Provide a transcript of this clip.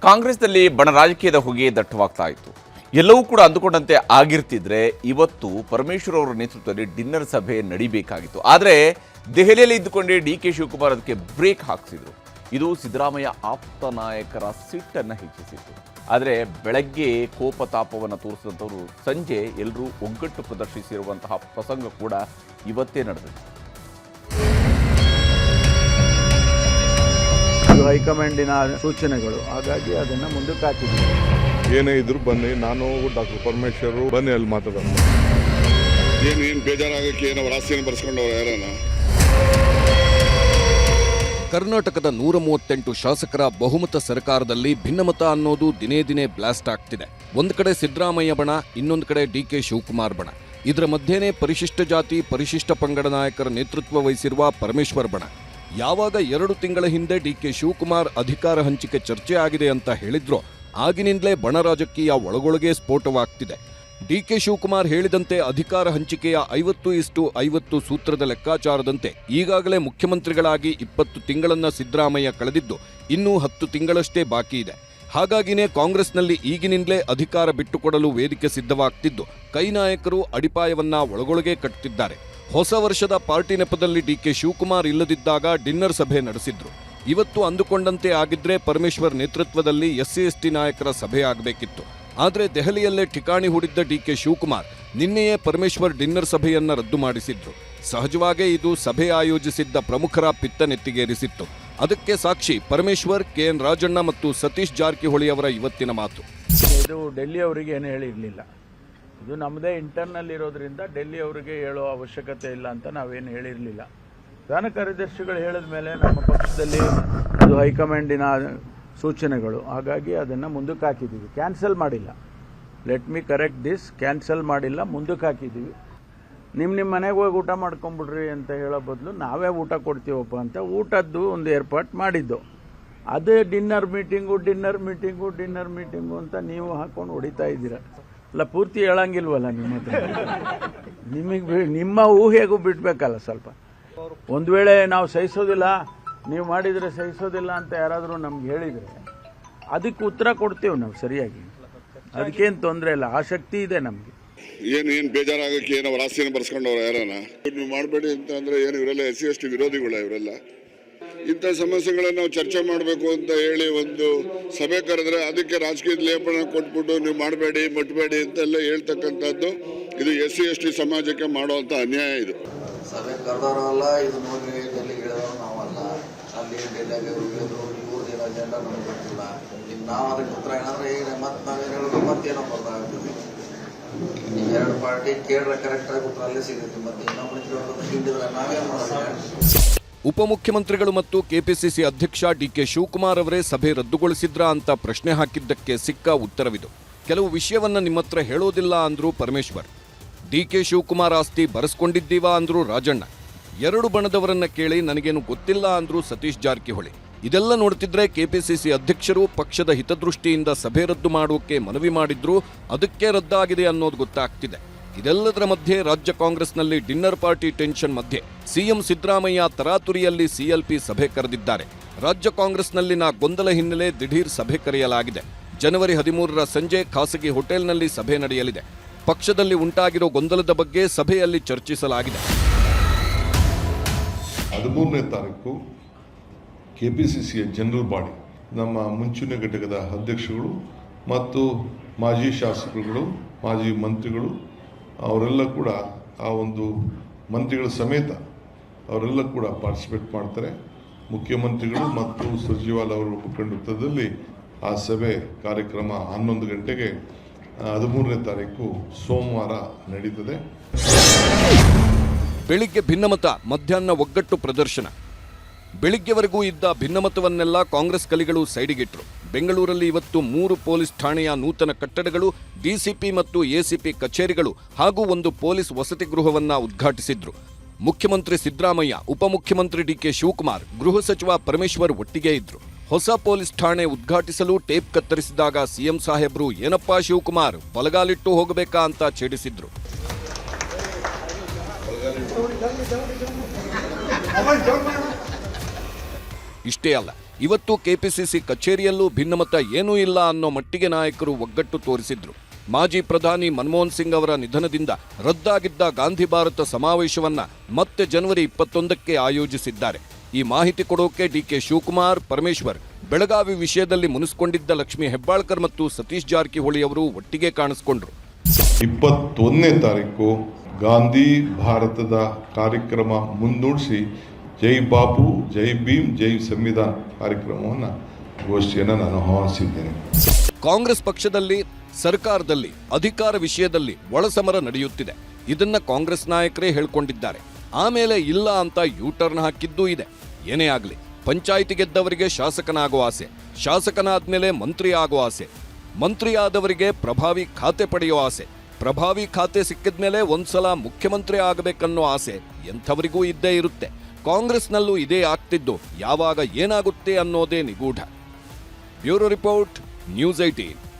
ಕಾಂಗ್ರೆಸ್ನಲ್ಲಿ ಬಣ ರಾಜಕೀಯದ ಹೊಗೆ ದಟ್ಟವಾಗ್ತಾ ಇತ್ತು. ಎಲ್ಲವೂ ಕೂಡ ಅಂದುಕೊಂಡಂತೆ ಆಗಿರ್ತಿದ್ರೆ ಇವತ್ತು ಪರಮೇಶ್ವರ್ ಅವರ ನೇತೃತ್ವದಲ್ಲಿ ಡಿನ್ನರ್ ಸಭೆ ನಡೀಬೇಕಾಗಿತ್ತು. ಆದರೆ ದೆಹಲಿಯಲ್ಲಿ ಇದ್ದುಕೊಂಡೇ ಡಿ.ಕೆ. ಶಿವಕುಮಾರ್ ಅದಕ್ಕೆ ಬ್ರೇಕ್ ಹಾಕಿಸಿದ್ರು. ಇದು ಸಿದ್ದರಾಮಯ್ಯ ಆಪ್ತ ನಾಯಕರ ಸಿಟ್ಟನ್ನು ಹೆಚ್ಚಿಸಿತ್ತು. ಆದರೆ ಬೆಳಗ್ಗೆ ಕೋಪತಾಪವನ್ನು ತೋರಿಸಿದಂಥವರು ಸಂಜೆ ಎಲ್ಲರೂ ಒಗ್ಗಟ್ಟು ಪ್ರದರ್ಶಿಸಿರುವಂತಹ ಪ್ರಸಂಗ ಕೂಡ ಇವತ್ತೇ ನಡೆದಿದೆ. ಹೈಕಮಾಂಡಿನ ಸೂಚನೆಗಳು, ಹಾಗಾಗಿ ಅದನ್ನು ಮುಂದಕ್ಕೆ ಹಾಕಿದ್ದೀವಿ. ಏನೇ ಇದ್ರು ಬನ್ನಿ, ನಾನು ಡಾಕ್ಟರ್ ಪರಮೇಶ್ವರ್ ಬನ್ನಿ ಅಲ್ಲಿ ಮಾತಾಡೋಣ. ಏನು ಬೇಜಾರಾಗಕ್ಕೆ ಏನೋ ರಾಶಿಯನ್ನು ಬರ್ಸ್ಕೊಂಡವ್ರು ಯಾರನ್ನ. ಕರ್ನಾಟಕದ 138 ಶಾಸಕರ ಬಹುಮತ ಸರ್ಕಾರದಲ್ಲಿ ಭಿನ್ನಮತ ಅನ್ನೋದು ದಿನೇ ದಿನೇ ಬ್ಲಾಸ್ಟ್ ಆಗ್ತಿದೆ. ಒಂದು ಕಡೆ ಸಿದ್ದರಾಮಯ್ಯ ಬಣ, ಇನ್ನೊಂದು ಕಡೆ ಡಿ.ಕೆ. ಶಿವಕುಮಾರ್ ಬಣ. ಇದರ ಮಧ್ಯೆನೇ ಪರಿಶಿಷ್ಟ ಜಾತಿ ಪರಿಶಿಷ್ಟ ಪಂಗಡ ನಾಯಕರ ನೇತೃತ್ವ ವಹಿಸಿರುವ ಪರಮೇಶ್ವರ್ ಬಣ. ಯಾವಾಗ 2 ತಿಂಗಳ ಹಿಂದೆ ಡಿ.ಕೆ. ಶಿವಕುಮಾರ್ ಅಧಿಕಾರ ಹಂಚಿಕೆ ಚರ್ಚೆ ಆಗಿದೆ ಅಂತ ಹೇಳಿದ್ರೋ ಆಗಿನಿಂದಲೇ ಬಣ ರಾಜಕೀಯ ಒಳಗೊಳಗೆ ಸ್ಫೋಟವಾಗ್ತಿದೆ. ಡಿ.ಕೆ. ಶಿವಕುಮಾರ್ ಹೇಳಿದಂತೆ ಅಧಿಕಾರ ಹಂಚಿಕೆಯ 50:50 ಸೂತ್ರದ ಲೆಕ್ಕಾಚಾರದಂತೆ ಈಗಾಗಲೇ ಮುಖ್ಯಮಂತ್ರಿಗಳಾಗಿ 20 ತಿಂಗಳನ್ನ ಸಿದ್ದರಾಮಯ್ಯ ಕಳೆದಿದ್ದು ಇನ್ನೂ 10 ತಿಂಗಳಷ್ಟೇ ಬಾಕಿ ಇದೆ. ಹಾಗಾಗಿನೇ ಕಾಂಗ್ರೆಸ್ನಲ್ಲಿ ಈಗಿನಿಂದಲೇ ಅಧಿಕಾರ ಬಿಟ್ಟುಕೊಡಲು ವೇದಿಕೆ ಸಿದ್ಧವಾಗ್ತಿದ್ದು ಕೈ ನಾಯಕರು ಅಡಿಪಾಯವನ್ನ ಒಳಗೊಳಗೆ ಕಟ್ಟುತ್ತಿದ್ದಾರೆ. ಹೊಸ ವರ್ಷದ ಪಾರ್ಟಿ ನೆಪದಲ್ಲಿ ಡಿ.ಕೆ. ಶಿವಕುಮಾರ್ ಇಲ್ಲದಿದ್ದಾಗ ಡಿನ್ನರ್ ಸಭೆ ನಡೆಸಿದ್ರು. ಇವತ್ತು ಅಂದುಕೊಂಡಂತೆ ಆಗಿದ್ರೆ ಪರಮೇಶ್ವರ್ ನೇತೃತ್ವದಲ್ಲಿ SC/ST ನಾಯಕರ ಸಭೆ ಆಗಬೇಕಿತ್ತು. ಆದರೆ ದೆಹಲಿಯಲ್ಲೇ ಠಿಕಾಣಿ ಹೂಡಿದ್ದ ಡಿ.ಕೆ. ಶಿವಕುಮಾರ್ ನಿನ್ನೆಯೇ ಪರಮೇಶ್ವರ್ ಡಿನ್ನರ್ ಸಭೆಯನ್ನ ರದ್ದು ಮಾಡಿಸಿದ್ರು. ಸಹಜವಾಗೇ ಇದು ಸಭೆ ಆಯೋಜಿಸಿದ್ದ ಪ್ರಮುಖರ ಪಿತ್ತ ನೆತ್ತಿಗೇರಿಸಿತ್ತು. ಅದಕ್ಕೆ ಸಾಕ್ಷಿ ಪರಮೇಶ್ವರ್, KN ರಾಜಣ್ಣ ಮತ್ತು ಸತೀಶ್ ಜಾರಕಿಹೊಳಿ ಅವರ ಇವತ್ತಿನ ಮಾತು. ಇದು ಡೆಲ್ಲಿ ಅವರಿಗೆ ಏನು ಹೇಳಿರಲಿಲ್ಲ. ಇದು ನಮ್ಮದೇ ಇಂಟರ್ನಲ್ ಇರೋದ್ರಿಂದ ಡೆಲ್ಲಿ ಅವರಿಗೆ ಹೇಳೋ ಅವಶ್ಯಕತೆ ಇಲ್ಲ ಅಂತ ನಾವೇನು ಹೇಳಿರಲಿಲ್ಲ. ಪ್ರಧಾನ ಕಾರ್ಯದರ್ಶಿಗಳು ಹೇಳಿದ ಮೇಲೆ ನಮ್ಮ ಪಕ್ಷದಲ್ಲಿ ಅದು ಹೈಕಮಾಂಡಿನ ಸೂಚನೆಗಳು, ಹಾಗಾಗಿ ಅದನ್ನು ಮುಂದಕ್ಕೆ ಹಾಕಿದ್ದೀವಿ. ಕ್ಯಾನ್ಸಲ್ ಮಾಡಿಲ್ಲ. Let me correct this, cancel ಮಾಡಿಲ್ಲ, ಮುಂದಕ್ಕೆ ಹಾಕಿದ್ದೀವಿ. ನಿಮ್ಮ ಮನೆಗೆ ಹೋಗಿ ಊಟ ಮಾಡ್ಕೊಂಬಿಡ್ರಿ ಅಂತ ಹೇಳೋ ಬದಲು ನಾವೇ ಊಟ ಕೊಡ್ತೀವಪ್ಪ ಅಂತ ಊಟದ್ದು ಒಂದು ಏರ್ಪಾಟ್ ಮಾಡಿದ್ದು. ಅದೇ ಡಿನ್ನರ್ ಮೀಟಿಂಗು ಅಂತ ನೀವು ಹಾಕೊಂಡು ಹೊಡಿತಾ ಇದ್ದೀರ. ಅಲ್ಲ, ಪೂರ್ತಿ ಹೇಳಂಗಿಲ್ವಲ್ಲ ನಿಮ್ಮ ಹತ್ರ. ನಿಮ್ಮ ಊಹೆಗೂ ಬಿಡಬೇಕಲ್ಲ ಸ್ವಲ್ಪ. ಒಂದು ವೇಳೆ ನಾವು ಸಹಿಸೋದಿಲ್ಲ, ನೀವು ಮಾಡಿದರೆ ಸಹಿಸೋದಿಲ್ಲ ಅಂತ ಯಾರಾದರೂ ನಮ್ಗೆ ಹೇಳಿದರೆ ಅದಕ್ಕೆ ಉತ್ತರ ಕೊಡ್ತೇವೆ ನಾವು ಸರಿಯಾಗಿ. ಅದಕ್ಕೇನು ತೊಂದರೆ ಇಲ್ಲ, ಆ ಶಕ್ತಿ ಇದೆ ನಮಗೆ. ಏನು ಬೇಜಾರಾಗಕ್ಕೆ ಏನೋ ರಾಶಿಯನ್ನು ಬರ್ಸ್ಕೊಂಡವ್ರು ಯಾರನ್ನ. ನೀವು ಮಾಡಬೇಡಿ ಅಂತ ಅಂದ್ರೆ ಏನು, ಇವರೆಲ್ಲ SC/ST ವಿರೋಧಿಗಳ. ಇವರೆಲ್ಲ ಇಂಥ ಸಮಸ್ಯೆಗಳನ್ನು ನಾವು ಚರ್ಚೆ ಮಾಡಬೇಕು ಅಂತ ಹೇಳಿ ಒಂದು ಸಭೆ ಕರೆದ್ರೆ ಅದಕ್ಕೆ ರಾಜಕೀಯದ ಲೇಪನ ಕೊಟ್ಬಿಟ್ಟು ನೀವು ಮಾಡಬೇಡಿ ಮುಟ್ಟಬೇಡಿ ಅಂತೆಲ್ಲ ಹೇಳ್ತಕ್ಕಂಥದ್ದು ಇದು SC/ST ಸಮಾಜಕ್ಕೆ ಮಾಡುವಂಥ ಅನ್ಯಾಯ. ಇದು ಸಭೆ ಕರೆದವರಲ್ಲ, ಇದು ನೋಡಿ ಡೆಲ್ಲಿಗೆ ಹೇಳಿದವರು ನಾವಲ್ಲ. ಅಲ್ಲಿ ಡೆಲ್ಲಿಗೆ ಹೇಳಿದ್ರು, ಇವ್ರದ್ದೇನು ಅಜೆಂಡಾ ನಮ್ಗೆ ಗೊತ್ತಿಲ್ಲ. ಈಗ ನಾವು ಅದಕ್ಕೆ ಉತ್ತರ ಏನಾದ್ರೆ ಈಗ ಮತ್ತೆ ನಾವೇನು ಹೇಳೋದು ಮತ್ತೇನೋ ಬರ್ದಾಗ್ತದೆ. ಈಗ 2 ಪಾರ್ಟಿ ಕೇಳಿದ್ರೆ ಕರೆಕ್ಟಾಗಿ ಉತ್ತರ ಅಲ್ಲೇ ಸಿಗುತ್ತೆ. ಮತ್ತೆ ಇನ್ನೊಬ್ಬರು ಹಿಂಡಿದ್ರೆ ನಾವೇನು ಮಾಡೋದು. ಉಪಮುಖ್ಯಮಂತ್ರಿಗಳು ಮತ್ತು ಕೆಪಿಸಿಸಿ ಅಧ್ಯಕ್ಷ ಡಿ.ಕೆ. ಶಿವಕುಮಾರ್ ಅವರೇ ಸಭೆ ರದ್ದುಗೊಳಿಸಿದ್ರಾ ಅಂತ ಪ್ರಶ್ನೆ ಹಾಕಿದ್ದಕ್ಕೆ ಸಿಕ್ಕ ಉತ್ತರವಿದು. ಕೆಲವು ವಿಷಯವನ್ನ ನಿಮ್ಮತ್ರ ಹೇಳೋದಿಲ್ಲ ಅಂದ್ರು ಪರಮೇಶ್ವರ್. ಡಿ.ಕೆ. ಶಿವಕುಮಾರ್ ಆಸ್ತಿ ಬರೆಸ್ಕೊಂಡಿದ್ದೀವಾ ಅಂದ್ರು ರಾಜಣ್ಣ. 2 ಬಣದವರನ್ನ ಕೇಳಿ ನನಗೇನು ಗೊತ್ತಿಲ್ಲ ಅಂದ್ರು ಸತೀಶ್ ಜಾರಕಿಹೊಳಿ. ಇದೆಲ್ಲ ನೋಡ್ತಿದ್ರೆ ಕೆಪಿಸಿಸಿ ಅಧ್ಯಕ್ಷರು ಪಕ್ಷದ ಹಿತದೃಷ್ಟಿಯಿಂದ ಸಭೆ ರದ್ದು ಮಾಡೋಕೆ ಮನವಿ ಮಾಡಿದ್ರು, ಅದಕ್ಕೆ ರದ್ದಾಗಿದೆ ಅನ್ನೋದು ಗೊತ್ತಾಗ್ತಿದೆ. ಇದೆಲ್ಲದರ ಮಧ್ಯೆ ರಾಜ್ಯ ಕಾಂಗ್ರೆಸ್ನಲ್ಲಿ ಡಿನ್ನರ್ ಪಾರ್ಟಿ ಟೆನ್ಷನ್ ಮಧ್ಯೆ ಸಿಎಂ ಸಿದ್ದರಾಮಯ್ಯ ತರಾತುರಿಯಲ್ಲಿ CLP ಸಭೆ ಕರೆದಿದ್ದಾರೆ. ರಾಜ್ಯ ಕಾಂಗ್ರೆಸ್ನಲ್ಲಿನ ಗೊಂದಲ ಹಿನ್ನೆಲೆ ದಿಢೀರ್ ಸಭೆ ಕರೆಯಲಾಗಿದೆ. ಜನವರಿ 13ರ ಸಂಜೆ ಖಾಸಗಿ ಹೋಟೆಲ್ನಲ್ಲಿ ಸಭೆ ನಡೆಯಲಿದೆ. ಪಕ್ಷದಲ್ಲಿ ಉಂಟಾಗಿರೋ ಗೊಂದಲದ ಬಗ್ಗೆ ಸಭೆಯಲ್ಲಿ ಚರ್ಚಿಸಲಾಗಿದೆ. 13ನೇ ತಾರೀಕು KPCCಯ ಜನರಲ್ ಬಾಡಿ, ನಮ್ಮ ಮುಂಚೂಣ ಘಟಕದ ಅಧ್ಯಕ್ಷಗಳು ಮತ್ತು ಮಾಜಿ ಶಾಸಕರುಗಳು, ಮಾಜಿ ಮಂತ್ರಿಗಳು ಅವರೆಲ್ಲ ಕೂಡ ಆ ಒಂದು ಮಂತ್ರಿಗಳ ಸಮೇತ ಅವರೆಲ್ಲ ಕೂಡ ಪಾರ್ಟಿಸಿಪೇಟ್ ಮಾಡ್ತಾರೆ. ಮುಖ್ಯಮಂತ್ರಿಗಳು ಮತ್ತು ಸುರ್ಜೇವಾಲಾ ಅವರ ಮುಖಂಡತ್ವದಲ್ಲಿ ಆ ಸಭೆ ಕಾರ್ಯಕ್ರಮ 11 ಗಂಟೆಗೆ 13ನೇ ತಾರೀಕು ಸೋಮವಾರ ನಡೀತದೆ. ಬೆಳಿಗ್ಗೆ ಭಿನ್ನಮತ, ಮಧ್ಯಾಹ್ನ ಒಗ್ಗಟ್ಟು ಪ್ರದರ್ಶನ. ಬೆಳಿಗ್ಗೆವರೆಗೂ ಇದ್ದ ಭಿನ್ನಮತವನ್ನೆಲ್ಲ ಕಾಂಗ್ರೆಸ್ ಕಲಿಗಳು ಸೈಡಿಗಿಟ್ರು. ಬೆಂಗಳೂರಲ್ಲಿ ಇವತ್ತು 3 ಪೊಲೀಸ್ ಠಾಣೆಯ ನೂತನ ಕಟ್ಟಡಗಳು, ಡಿಸಿಪಿ ಮತ್ತು ಎಸಿಪಿ ಕಚೇರಿಗಳು ಹಾಗೂ ಒಂದು ಪೊಲೀಸ್ ವಸತಿ ಗೃಹವನ್ನ ಉದ್ಘಾಟಿಸಿದ್ರು. ಮುಖ್ಯಮಂತ್ರಿ ಸಿದ್ದರಾಮಯ್ಯ, ಉಪಮುಖ್ಯಮಂತ್ರಿ ಡಿ.ಕೆ. ಶಿವಕುಮಾರ್, ಗೃಹ ಸಚಿವ ಪರಮೇಶ್ವರ್ ಒಟ್ಟಿಗೆ ಇದ್ರು. ಹೊಸ ಪೊಲೀಸ್ ಠಾಣೆ ಉದ್ಘಾಟಿಸಲು ಟೇಪ್ ಕತ್ತರಿಸಿದಾಗ ಸಿಎಂ ಸಾಹೇಬ್ರು ಏನಪ್ಪಾ ಶಿವಕುಮಾರ್ ಬಲಗಾಲಿಟ್ಟು ಹೋಗಬೇಕಾ ಅಂತ ಛೇಡಿಸಿದ್ರು. ಇಷ್ಟೇ ಅಲ್ಲ, ಇವತ್ತು ಕೆಪಿಸಿಸಿ ಕಚೇರಿಯಲ್ಲೂ ಭಿನ್ನಮತ ಏನೂ ಇಲ್ಲ ಅನ್ನೋ ಮಟ್ಟಿಗೆ ನಾಯಕರು ಒಗ್ಗಟ್ಟು ತೋರಿಸಿದ್ರು. ಮಾಜಿ ಪ್ರಧಾನಿ ಮನಮೋಹನ್ ಸಿಂಗ್ ಅವರ ನಿಧನದಿಂದ ರದ್ದಾಗಿದ್ದ ಗಾಂಧಿ ಭಾರತ ಸಮಾವೇಶವನ್ನ ಮತ್ತೆ ಜನವರಿ 21ಕ್ಕೆ ಆಯೋಜಿಸಿದ್ದಾರೆ. ಈ ಮಾಹಿತಿ ಕೊಡೋಕೆ ಡಿಕೆ ಶಿವಕುಮಾರ್, ಪರಮೇಶ್ವರ್, ಬೆಳಗಾವಿ ವಿಷಯದಲ್ಲಿ ಮುನಿಸಿಕೊಂಡಿದ್ದ ಲಕ್ಷ್ಮೀ ಹೆಬ್ಬಾಳ್ಕರ್ ಮತ್ತು ಸತೀಶ್ ಜಾರಕಿಹೊಳಿ ಅವರು ಒಟ್ಟಿಗೆ ಕಾಣಿಸಿಕೊಂಡ್ರು. 21ನೇ ತಾರೀಕು ಗಾಂಧಿ ಭಾರತದ ಕಾರ್ಯಕ್ರಮ ಮುಂದೂಡಿಸಿ ಜೈ ಬಾಪು, ಜೈ ಭೀಮ್, ಜೈ ಸಂವಿಧಾನ ಕಾರ್ಯಕ್ರಮವನ್ನು ಗೋಷ್ಠಿಯನ್ನು ನಾನು ಆಹ್ವಾನಿಸಿದ್ದೇನೆ. ಕಾಂಗ್ರೆಸ್ ಪಕ್ಷದಲ್ಲಿ, ಸರ್ಕಾರದಲ್ಲಿ, ಅಧಿಕಾರ ವಿಷಯದಲ್ಲಿ ಒಳಸಮರ ನಡೆಯುತ್ತಿದೆ. ಇದನ್ನ ಕಾಂಗ್ರೆಸ್ ನಾಯಕರೇ ಹೇಳ್ಕೊಂಡಿದ್ದಾರೆ. ಆಮೇಲೆ ಇಲ್ಲ ಅಂತ ಯೂಟರ್ನ್ ಹಾಕಿದ್ದೂ ಇದೆ. ಏನೇ ಆಗಲಿ, ಪಂಚಾಯಿತಿ ಗೆದ್ದವರಿಗೆ ಶಾಸಕನಾಗೋ ಆಸೆ, ಶಾಸಕನಾದ್ಮೇಲೆ ಮಂತ್ರಿ ಆಗೋ ಆಸೆ, ಮಂತ್ರಿ ಆದವರಿಗೆ ಪ್ರಭಾವಿ ಖಾತೆ ಪಡೆಯೋ ಆಸೆ, ಪ್ರಭಾವಿ ಖಾತೆ ಸಿಕ್ಕಿದ್ಮೇಲೆ ಒಂದ್ಸಲ ಮುಖ್ಯಮಂತ್ರಿ ಆಗಬೇಕನ್ನೋ ಆಸೆ ಎಂಥವರಿಗೂ ಇದ್ದೇ ಇರುತ್ತೆ. ಕಾಂಗ್ರೆಸ್ನಲ್ಲೂ ಇದೇ ಆಗ್ತಿದ್ದು ಯಾವಾಗ ಏನಾಗುತ್ತೆ ಅನ್ನೋದೇ ನಿಗೂಢ. Bureau report, news 18.